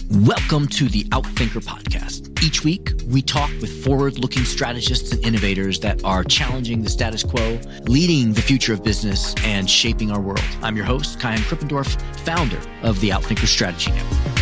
Welcome to the Outthinker podcast. Each week, we talk with forward-looking strategists and innovators that are challenging the status quo, leading the future of business, and shaping our world. I'm your host, Kyan Krippendorf, founder of the Outthinker Strategy Network.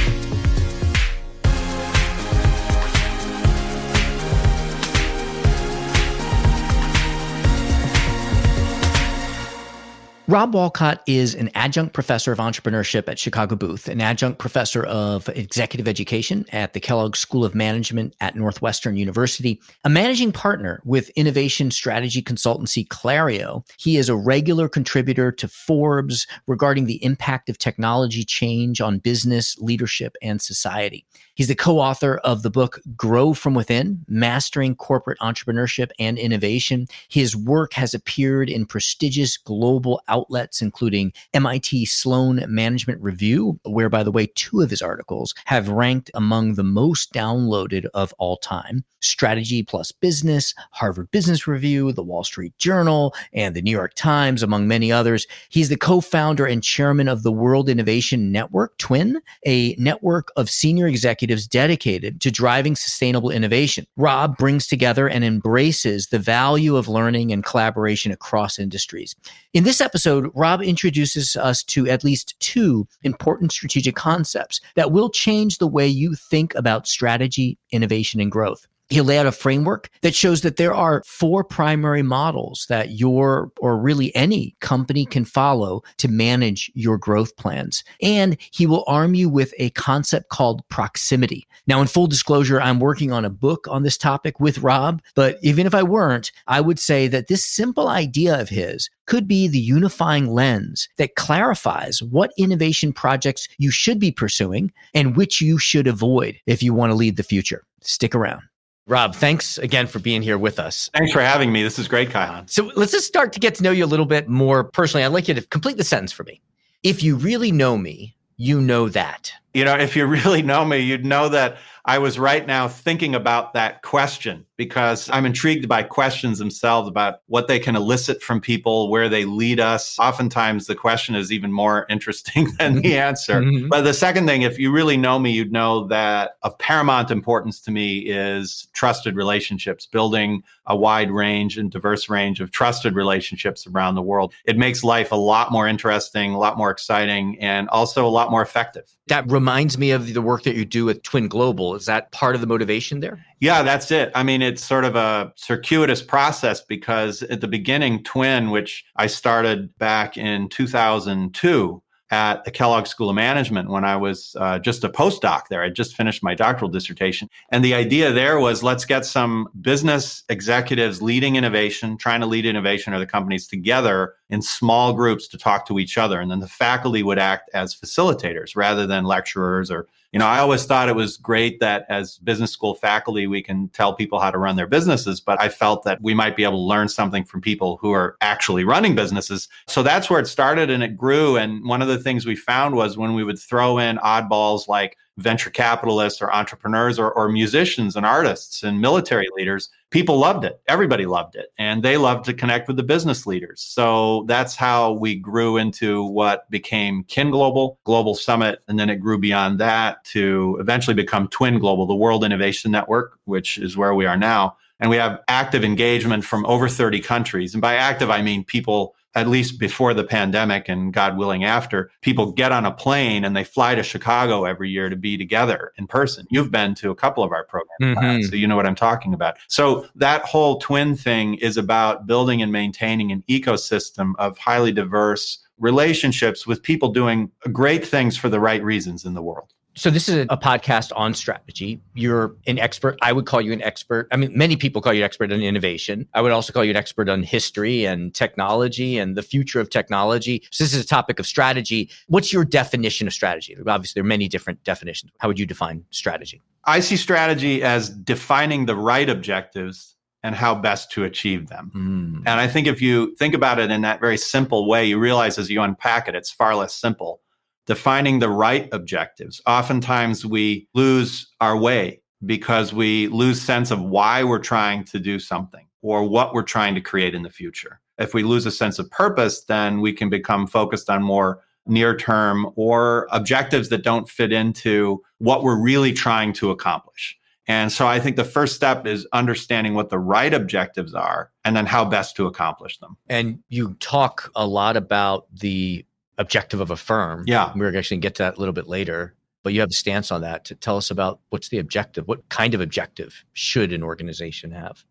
Rob Wolcott is an adjunct professor of entrepreneurship at Chicago Booth, an adjunct professor of executive education at the Kellogg School of Management at Northwestern University, a managing partner with innovation strategy consultancy Clareo. He is a regular contributor to Forbes regarding the impact of technology change on business, leadership, and society. He's the co-author of the book Grow From Within, Mastering Corporate Entrepreneurship and Innovation. His work has appeared in prestigious global outlets, including MIT Sloan Management Review, where, by the way, 2 of his articles have ranked among the most downloaded of all time, Strategy Plus Business, Harvard Business Review, the Wall Street Journal, and the New York Times, among many others. He's the co-founder and chairman of the World Innovation Network, TWIN, a network of senior executives dedicated to driving sustainable innovation. Rob brings together and embraces the value of learning and collaboration across industries. In this episode, Rob introduces us to at least 2 important strategic concepts that will change the way you think about strategy, innovation, and growth. He'll lay out a framework that shows that there are 4 primary models that your, or really any company, can follow to manage your growth plans. And he will arm you with a concept called proximity. Now, in full disclosure, I'm working on a book on this topic with Rob, but even if I weren't, I would say that this simple idea of his could be the unifying lens that clarifies what innovation projects you should be pursuing and which you should avoid if you want to lead the future. Stick around. Rob, thanks again for being here with us. Thanks for having me. This is great, Kyan. So let's just start to get to know you a little bit more personally. I'd like you to complete the sentence for me. If you really know me, you know that. If you really know me, you'd know that I was right now thinking about that question because I'm intrigued by questions themselves about what they can elicit from people, where they lead us. Oftentimes, the question is even more interesting than the answer. Mm-hmm. But the second thing, if you really know me, you'd know that of paramount importance to me is trusted relationships, building a wide range and diverse range of trusted relationships around the world. It makes life a lot more interesting, a lot more exciting, and also a lot more effective. That reminds me of the work that you do with Twin Global. Is that part of the motivation there? Yeah, that's it. I mean, it's sort of a circuitous process because at the beginning, Twin, which I started back in 2002 at the Kellogg School of Management when I was just a postdoc there. I just finished my doctoral dissertation. And the idea there was, let's get some business executives leading innovation, trying to lead innovation or the companies together in small groups to talk to each other. And then the faculty would act as facilitators rather than lecturers or I always thought it was great that as business school faculty, we can tell people how to run their businesses, but I felt that we might be able to learn something from people who are actually running businesses. So that's where it started and it grew. And one of the things we found was when we would throw in oddballs like venture capitalists or entrepreneurs or musicians and artists and military leaders, people loved it. Everybody loved it. And they loved to connect with the business leaders. So that's how we grew into what became Kin Global Summit. And then it grew beyond that to eventually become Twin Global, the World Innovation Network, which is where we are now. And we have active engagement from over 30 countries. And by active, I mean people, at least before the pandemic and God willing after, people get on a plane and they fly to Chicago every year to be together in person. You've been to a couple of our programs, so you know what I'm talking about. So that whole Twin thing is about building and maintaining an ecosystem of highly diverse relationships with people doing great things for the right reasons in the world. So this is a podcast on strategy. You're an expert. I would call you an expert. I mean, many people call you an expert on innovation. I would also call you an expert on history and technology and the future of technology. So this is a topic of strategy. What's your definition of strategy? Obviously, there are many different definitions. How would you define strategy? I see strategy as defining the right objectives and how best to achieve them. And I think if you think about it in that very simple way, you realize as you unpack it, it's far less simple. Defining the right objectives. Oftentimes we lose our way because we lose sense of why we're trying to do something or what we're trying to create in the future. If we lose a sense of purpose, then we can become focused on more near term or objectives that don't fit into what we're really trying to accomplish. And so I think the first step is understanding what the right objectives are and then how best to accomplish them. And you talk a lot about the objective of a firm. Yeah. We're actually going to get to that a little bit later, but you have a stance on that to tell us about what's the objective. What kind of objective should an organization have?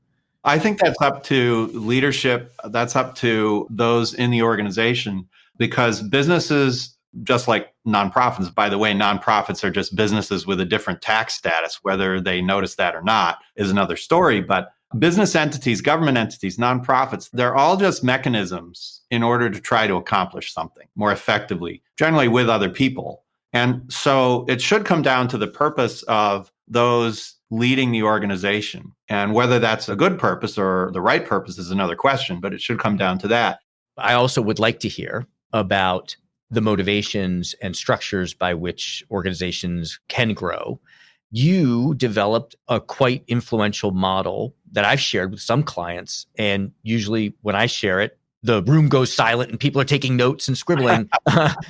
I think that's up to leadership. That's up to those in the organization, because businesses, just like nonprofits, by the way, nonprofits are just businesses with a different tax status. Whether they notice that or not is another story. But business entities, government entities, nonprofits, they're all just mechanisms in order to try to accomplish something more effectively, generally with other people. And so it should come down to the purpose of those leading the organization. And whether that's a good purpose or the right purpose is another question, but it should come down to that. I also would like to hear about the motivations and structures by which organizations can grow. You developed a quite influential model that I've shared with some clients. And usually when I share it, the room goes silent and people are taking notes and scribbling.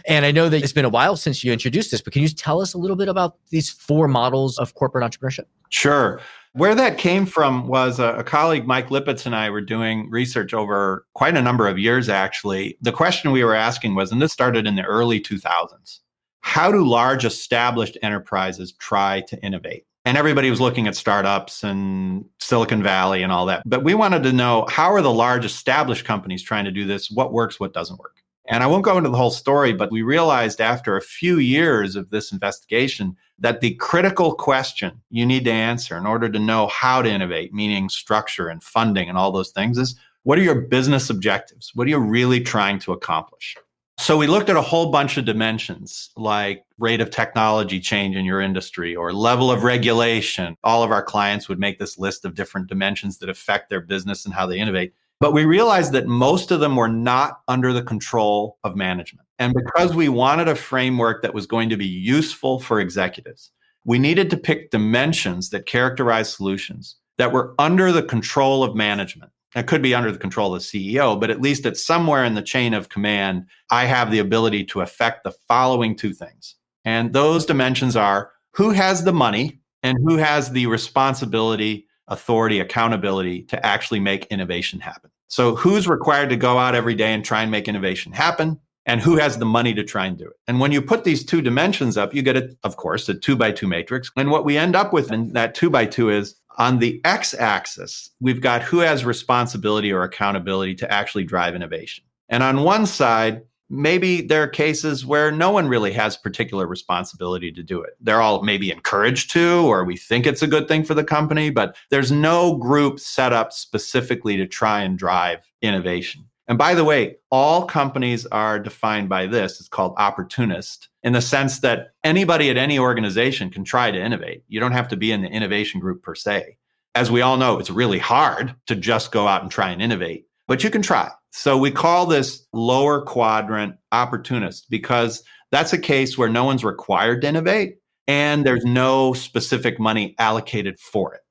And I know that it's been a while since you introduced this, but can you tell us a little bit about these 4 models of corporate entrepreneurship? Sure. Where that came from was a colleague, Mike Lippitz, and I were doing research over quite a number of years, actually. The question we were asking was, and this started in the early 2000s, how do large established enterprises try to innovate? And everybody was looking at startups and Silicon Valley and all that. But we wanted to know, how are the large established companies trying to do this? What works, what doesn't work? And I won't go into the whole story, but we realized after a few years of this investigation that the critical question you need to answer in order to know how to innovate, meaning structure and funding and all those things, is what are your business objectives? What are you really trying to accomplish? So we looked at a whole bunch of dimensions like rate of technology change in your industry or level of regulation. All of our clients would make this list of different dimensions that affect their business and how they innovate. But we realized that most of them were not under the control of management. And because we wanted a framework that was going to be useful for executives, we needed to pick dimensions that characterize solutions that were under the control of management. It could be under the control of the CEO, but at least it's somewhere in the chain of command. I have the ability to affect the following 2 things. And those dimensions are who has the money and who has the responsibility, authority, accountability to actually make innovation happen. So who's required to go out every day and try and make innovation happen, and who has the money to try and do it. And when you put these 2 dimensions up, you get, of course, a 2x2 matrix. And what we end up with in that 2x2 is on the x-axis, we've got who has responsibility or accountability to actually drive innovation. And on one side, maybe there are cases where no one really has particular responsibility to do it. They're all maybe encouraged to, or we think it's a good thing for the company, but there's no group set up specifically to try and drive innovation. And by the way, all companies are defined by this. It's called opportunist, in the sense that anybody at any organization can try to innovate. You don't have to be in the innovation group per se. As we all know, it's really hard to just go out and try and innovate, but you can try. So we call this lower quadrant opportunist because that's a case where no one's required to innovate and there's no specific money allocated for it.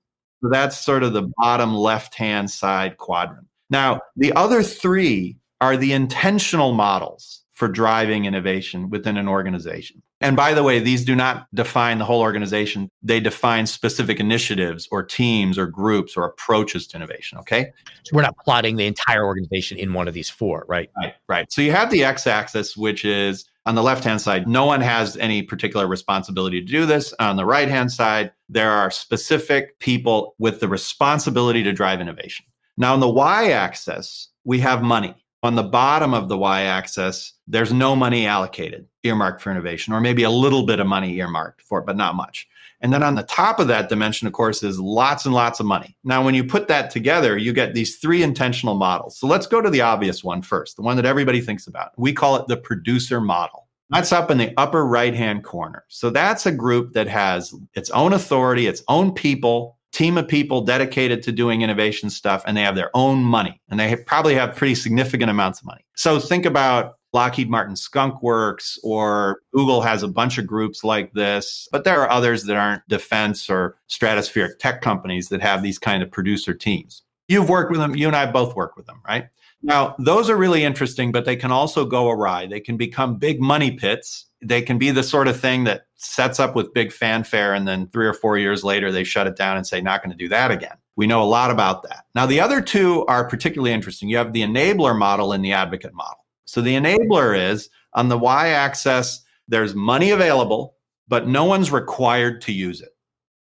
So that's sort of the bottom left-hand side quadrant. Now, the other 3 are the intentional models for driving innovation within an organization. And by the way, these do not define the whole organization. They define specific initiatives or teams or groups or approaches to innovation, okay? So we're not plotting the entire organization in one of these 4, right? Right. So you have the x-axis, which is on the left-hand side, no one has any particular responsibility to do this. On the right-hand side, there are specific people with the responsibility to drive innovation. Now, on the y-axis, we have money. On the bottom of the y-axis, there's no money allocated, earmarked for innovation, or maybe a little bit of money earmarked for it, but not much. And then on the top of that dimension, of course, is lots and lots of money. Now, when you put that together, you get these 3 intentional models. So let's go to the obvious one first, the one that everybody thinks about. We call it the producer model. That's up in the upper right-hand corner. So that's a group that has its own authority, its own people, team of people dedicated to doing innovation stuff, and they have their own money, and they probably have pretty significant amounts of money. So think about Lockheed Martin Skunk Works, or Google has a bunch of groups like this, but there are others that aren't defense or stratospheric tech companies that have these kind of producer teams. You've worked with them. You and I both work with them, right? Now, those are really interesting, but they can also go awry. They can become big money pits. They can be the sort of thing that sets up with big fanfare, and then 3 or 4 years later, they shut it down and say, not going to do that again. We know a lot about that. Now, the other two are particularly interesting. You have the enabler model and the advocate model. So the enabler is on the y-axis, there's money available, but no one's required to use it.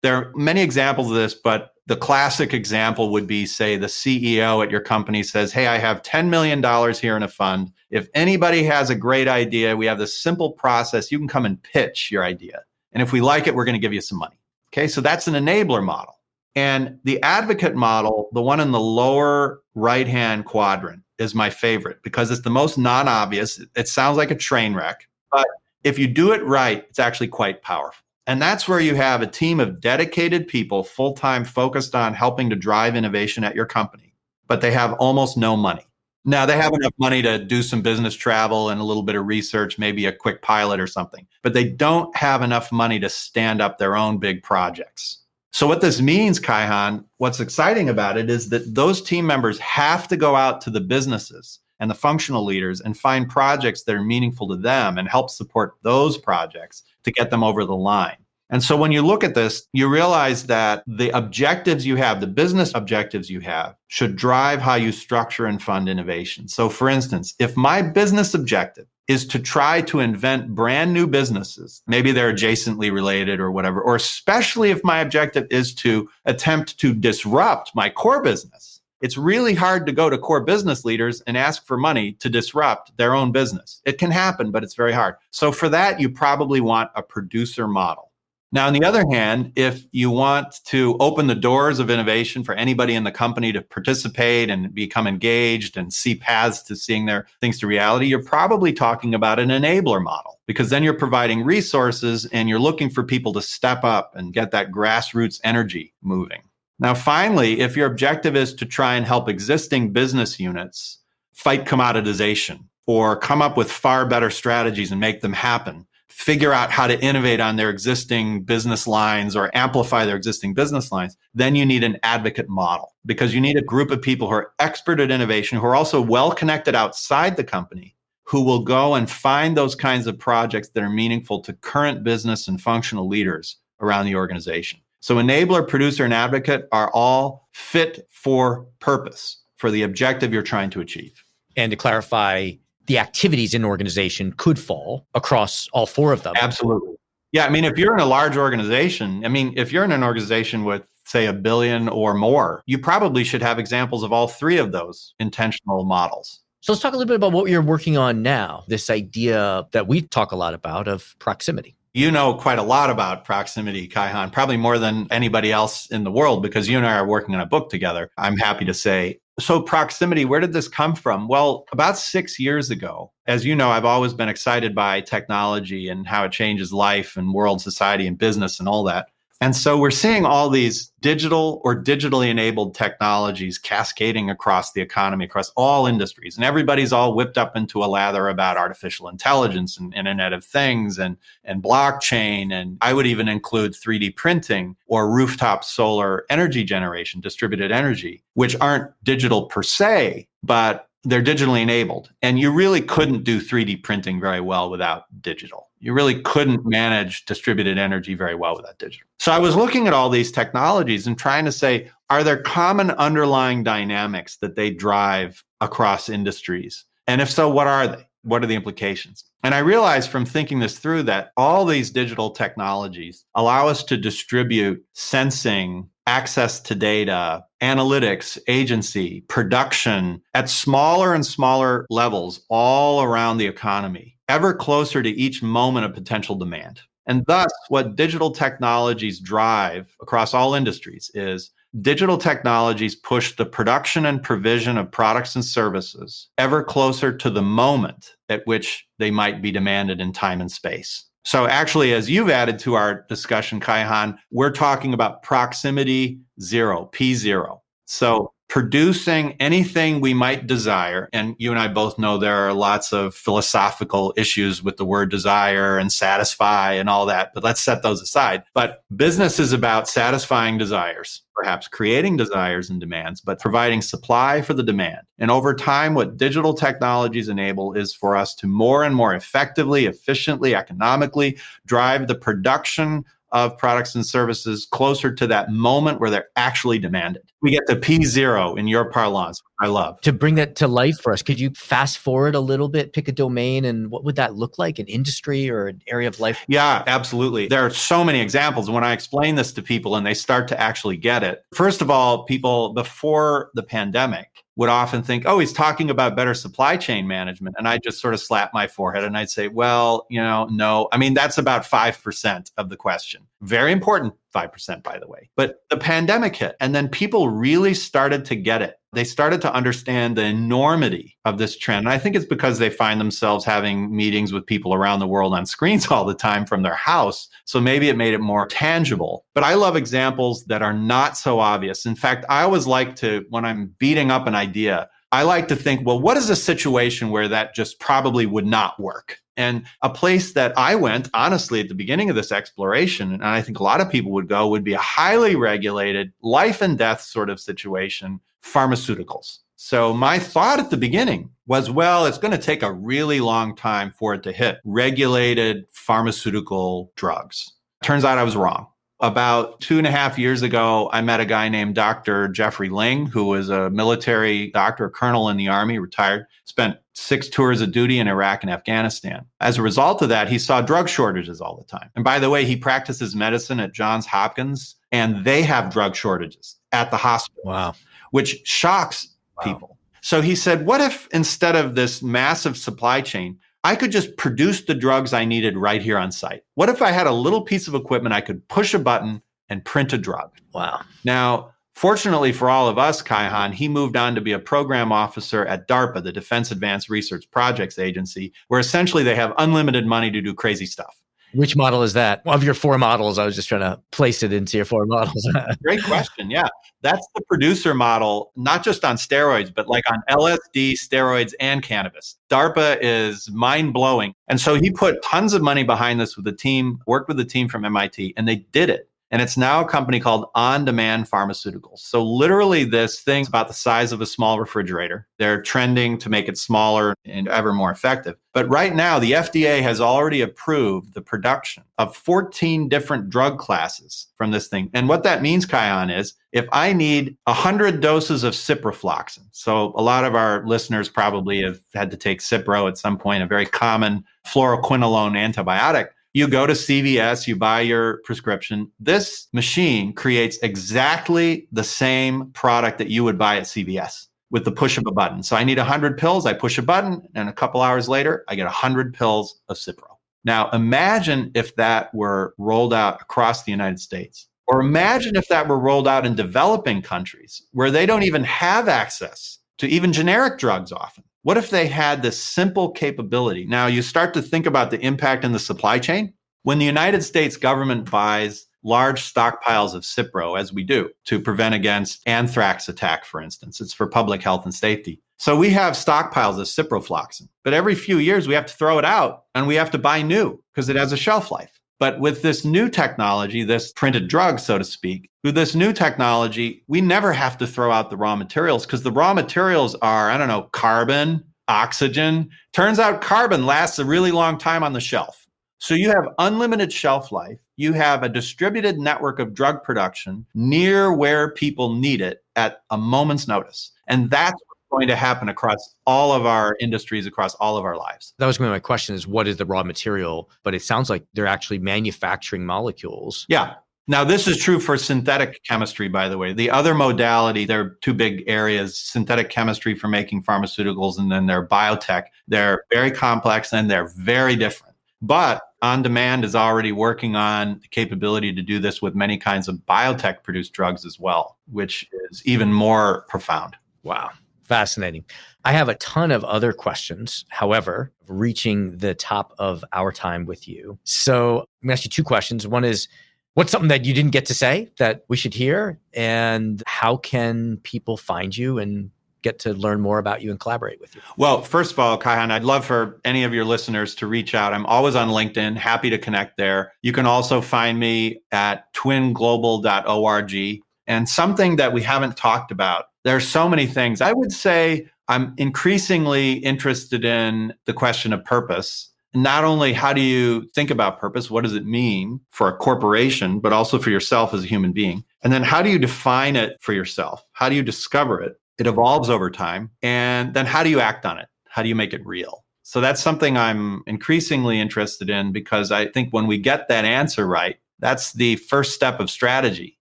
There are many examples of this, but the classic example would be, say, the CEO at your company says, hey, I have $10 million here in a fund. If anybody has a great idea, we have this simple process. You can come and pitch your idea. And if we like it, we're going to give you some money. Okay, so that's an enabler model. And the advocate model, the one in the lower right-hand quadrant, is my favorite because it's the most non-obvious. It sounds like a train wreck, but if you do it right, it's actually quite powerful. And that's where you have a team of dedicated people, full-time, focused on helping to drive innovation at your company, but they have almost no money. Now, they have enough money to do some business travel and a little bit of research, maybe a quick pilot or something, but they don't have enough money to stand up their own big projects. So what this means, Kaihan, what's exciting about it is that those team members have to go out to the businesses and the functional leaders and find projects that are meaningful to them and help support those projects to get them over the line. And so when you look at this, you realize that the objectives you have, the business objectives you have, should drive how you structure and fund innovation. So for instance, if my business objective is to try to invent brand new businesses, maybe they're adjacently related or whatever, or especially if my objective is to attempt to disrupt my core business, it's really hard to go to core business leaders and ask for money to disrupt their own business. It can happen, but it's very hard. So for that, you probably want a producer model. Now, on the other hand, if you want to open the doors of innovation for anybody in the company to participate and become engaged and see paths to seeing their things to reality, you're probably talking about an enabler model, because then you're providing resources and you're looking for people to step up and get that grassroots energy moving. Now, finally, if your objective is to try and help existing business units fight commoditization or come up with far better strategies and make them happen, figure out how to innovate on their existing business lines or amplify their existing business lines, then you need an advocate model, because you need a group of people who are expert at innovation, who are also well connected outside the company, who will go and find those kinds of projects that are meaningful to current business and functional leaders around the organization. So enabler, producer, and advocate are all fit for purpose for the objective you're trying to achieve. And to clarify, the activities in an organization could fall across all four of them. Absolutely. Yeah. I mean, if you're in a large organization, if you're in an organization with, say, 1 billion or more, you probably should have examples of all three of those intentional models. So let's talk a little bit about what you're working on now, this idea that we talk a lot about of proximity. You know quite a lot about proximity, Kaihan, probably more than anybody else in the world, because you and I are working on a book together, I'm happy to say. So proximity, where did this come from? Well, about 6 years ago, as you know, I've always been excited by technology and how it changes life and world, society, and business and all that. And so we're seeing all these digital or digitally enabled technologies cascading across the economy, across all industries. And everybody's all whipped up into a lather about artificial intelligence and Internet of Things and blockchain. And I would even include 3D printing or rooftop solar energy generation, distributed energy, which aren't digital per se, but they're digitally enabled. And you really couldn't do 3D printing very well without digital. You really couldn't manage distributed energy very well without digital. So I was looking at all these technologies and trying to say, are there common underlying dynamics that they drive across industries? And if so, what are they? What are the implications? And I realized from thinking this through that all these digital technologies allow us to distribute sensing, access to data, analytics, agency, production at smaller and smaller levels all around the economy, ever closer to each moment of potential demand. And thus, what digital technologies drive across all industries is digital technologies push the production and provision of products and services ever closer to the moment at which they might be demanded in time and space. So actually, as you've added to our discussion, Kaihan, we're talking about proximity zero, P0. So producing anything we might desire. And you and I both know there are lots of philosophical issues with the word desire and satisfy and all that, but let's set those aside. But business is about satisfying desires, perhaps creating desires and demands, but providing supply for the demand. And over time, what digital technologies enable is for us to more and more effectively, efficiently, economically drive the production of products and services closer to that moment where they're actually demanded. We get to P0 in your parlance, I love. To bring that to life for us, could you fast forward a little bit, pick a domain, and what would that look like, an industry or an area of life? Yeah, absolutely. There are so many examples. When I explain this to people and they start to actually get it, first of all, people before the pandemic would often think, oh, he's talking about better supply chain management. And I just sort of slap my forehead and I'd say, well, no. I mean, that's about 5% of the question. Very important 5%, by the way. But the pandemic hit and then people really started to get it. They started to understand the enormity of this trend. And I think it's because they find themselves having meetings with people around the world on screens all the time from their house. So maybe it made it more tangible. But I love examples that are not so obvious. In fact, I always like to, when I'm beating up an idea, I like to think, well, what is a situation where that just probably would not work? And a place that I went, honestly, at the beginning of this exploration, and I think a lot of people would go, would be a highly regulated life and death sort of situation, pharmaceuticals. So my thought at the beginning was, well, it's going to take a really long time for it to hit regulated pharmaceutical drugs. Turns out I was wrong. About 2.5 years ago, I met a guy named Dr. Jeffrey Ling, who was a military doctor, a colonel in the Army, retired, spent 6 tours of duty in Iraq and Afghanistan. As a result of that, he saw drug shortages all the time. And by the way, he practices medicine at Johns Hopkins, and they have drug shortages at the hospital, Wow, which shocks people. So he said, what if instead of this massive supply chain, I could just produce the drugs I needed right here on site? What if I had a little piece of equipment, I could push a button and print a drug? Wow. Now, fortunately for all of us, Kaihan, he moved on to be a program officer at DARPA, the Defense Advanced Research Projects Agency, where essentially they have unlimited money to do crazy stuff. Which model is that? Of your 4 models, I was just trying to place it into your 4 models. Great question. Yeah. That's the producer model, not just on steroids, but like on LSD, steroids, and cannabis. DARPA is mind-blowing. And so he put tons of money behind this with the team, worked with the team from MIT, and they did it. And it's now a company called On-Demand Pharmaceuticals. So literally this thing's about the size of a small refrigerator. They're trending to make it smaller and ever more effective. But right now, the FDA has already approved the production of 14 different drug classes from this thing. And what that means, Kaihan, is if I need 100 doses of ciprofloxacin, so a lot of our listeners probably have had to take Cipro at some point, a very common fluoroquinolone antibiotic. You go to CVS, you buy your prescription. This machine creates exactly the same product that you would buy at CVS with the push of a button. So I need 100 pills, I push a button, and a couple hours later, I get 100 pills of Cipro. Now, imagine if that were rolled out across the United States. Or imagine if that were rolled out in developing countries where they don't even have access to even generic drugs often. What if they had this simple capability? Now, you start to think about the impact in the supply chain. When the United States government buys large stockpiles of Cipro, as we do, to prevent against anthrax attack, for instance, it's for public health and safety. So we have stockpiles of ciprofloxacin, but every few years we have to throw it out and we have to buy new because it has a shelf life. But with this new technology, this printed drug, so to speak, with this new technology, we never have to throw out the raw materials because the raw materials are, carbon, oxygen. Turns out carbon lasts a really long time on the shelf. So you have unlimited shelf life. You have a distributed network of drug production near where people need it at a moment's notice. And that's going to happen across all of our industries, across all of our lives. That was going to be my question is what is the raw material? But it sounds like they're actually manufacturing molecules. Yeah. Now, this is true for synthetic chemistry, by the way. The other modality, there are 2 big areas, synthetic chemistry for making pharmaceuticals, and then there are biotech. They're very complex and they're very different. But On Demand is already working on the capability to do this with many kinds of biotech-produced drugs as well, which is even more profound. Wow. Fascinating. I have a ton of other questions, however, reaching the top of our time with you. So I'm going to ask you 2 questions. One is, What's something that you didn't get to say that we should hear? And how can people find you and get to learn more about you and collaborate with you? Well, first of all, Kaihan, I'd love for any of your listeners to reach out. I'm always on LinkedIn, happy to connect there. You can also find me at twinglobal.org. And something that we haven't talked about, there are so many things. I would say I'm increasingly interested in the question of purpose. Not only how do you think about purpose, what does it mean for a corporation, but also for yourself as a human being? And then how do you define it for yourself? How do you discover it? It evolves over time. And then how do you act on it? How do you make it real? So that's something I'm increasingly interested in, because I think when we get that answer right, that's the first step of strategy.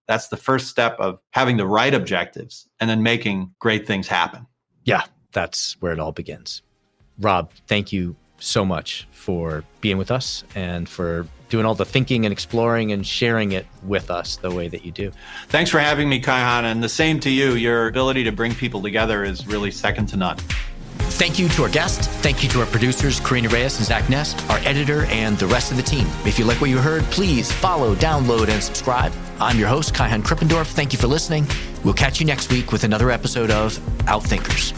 That's the first step of having the right objectives and then making great things happen. Yeah, that's where it all begins. Rob, thank you so much for being with us and for doing all the thinking and exploring and sharing it with us the way that you do. Thanks for having me, Kaihan. And the same to you. Your ability to bring people together is really second to none. Thank you to our guests. Thank you to our producers, Karina Reyes and Zach Ness, our editor, and the rest of the team. If you like what you heard, please follow, download, and subscribe. I'm your host, Kaihan Krippendorf. Thank you for listening. We'll catch you next week with another episode of Outthinkers.